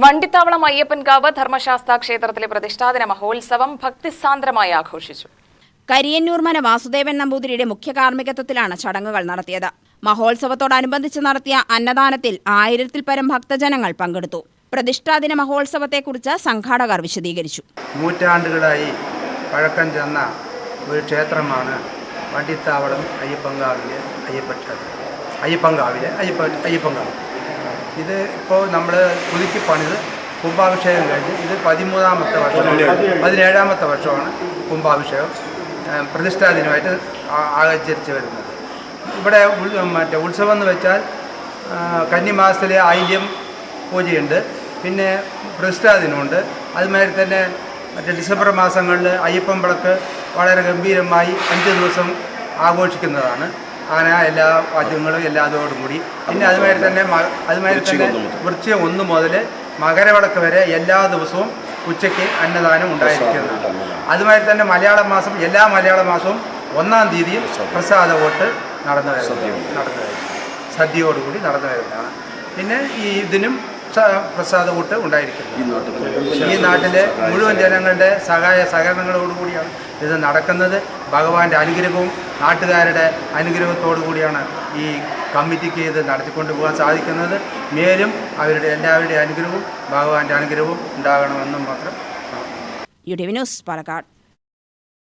വണ്ടിത്താവളം അയ്യപ്പൻകാവ് ധർമ്മശാസ്ത്ര ക്ഷേത്രത്തിലെ പ്രതിഷ്ഠാദിന മഹോത്സവം ഭക്തിസാന്ദ്രമായി ആഘോഷിച്ചു. കരിയന്നൂർ മന വാസുദേവൻ നമ്പൂതിരിയുടെ മുഖ്യ കാർമ്മികത്വത്തിലാണ് ചടങ്ങുകൾ നടത്തിയത്. മഹോത്സവത്തോടനുബന്ധിച്ച് നടത്തിയ അന്നദാനത്തിൽ 1000-ൽ പരം ഭക്തജനങ്ങൾ പങ്കെടുത്തു. പ്രതിഷ്ഠാദിന മഹോത്സവത്തെക്കുറിച്ച് സംഘാടകർ വിശദീകരിച്ചു. നൂറ്റാണ്ടുകളായി പഴക്കം ചെന്ന ഒരു ക്ഷേത്രമാണ് വണ്ടിത്താവളം അയ്യപ്പൻകാവിലെ അയ്യപ്പൻകാവ്. ഇത് ഇപ്പോൾ നമ്മൾ പുതുക്കി പണിത് കുംഭാഭിഷേകം കഴിഞ്ഞ് ഇത് 17ാമത്തെ വർഷമാണ് കുംഭാഭിഷേകം പ്രതിഷ്ഠാദിനമായിട്ട് ആചരിച്ച് വരുന്നത്. ഇവിടെ ഉത്സവം എന്ന് വെച്ചാൽ കന്നിമാസത്തിലെ ആയില്യം പൂജയുണ്ട്, പിന്നെ പ്രതിഷ്ഠാദിനമുണ്ട്. അതുമാതിരി തന്നെ ഡിസംബർ മാസങ്ങളിൽ അയ്യപ്പൻ വിളക്ക് വളരെ ഗംഭീരമായി 5 ദിവസം ആഘോഷിക്കുന്നതാണ്. അങ്ങനെ എല്ലാ വാദ്യങ്ങളും എല്ലാതോടും കൂടി. പിന്നെ അതുമാതിരി തന്നെ വൃശ്ചികം 1 മുതൽ മകരവിളക്ക് വരെ എല്ലാ ദിവസവും ഉച്ചയ്ക്ക് അന്നദാനം ഉണ്ടായിരിക്കുന്നതാണ്. അതുമാതിരി തന്നെ എല്ലാ മലയാള മാസവും 1-ാം തീയതിയും പ്രസാദ വോട്ട് നടന്നു വരുന്നത് സദ്യയോടുകൂടി നടന്നു വരുന്നതാണ്. പിന്നെ ഇതിനും പ്രസാദ വോട്ട് ഉണ്ടായിരിക്കുന്നത്. ഈ നാട്ടിലെ മുഴുവൻ ജനങ്ങളുടെ സഹകരണങ്ങളോടുകൂടിയാണ് ഇത് നടക്കുന്നത്. ഭഗവാന്റെ അനുഗ്രഹവും നാട്ടുകാരുടെ അനുഗ്രഹത്തോടു കൂടിയാണ് ഈ കമ്മിറ്റിക്ക് ഇത് നടത്തിക്കൊണ്ടു പോകാൻ സാധിക്കുന്നത്. മേലും എല്ലാവരുടെയും അനുഗ്രഹവും ഭഗവാന്റെ അനുഗ്രഹവും ഉണ്ടാകണമെന്നും മാത്രം. UTV news Palakkad.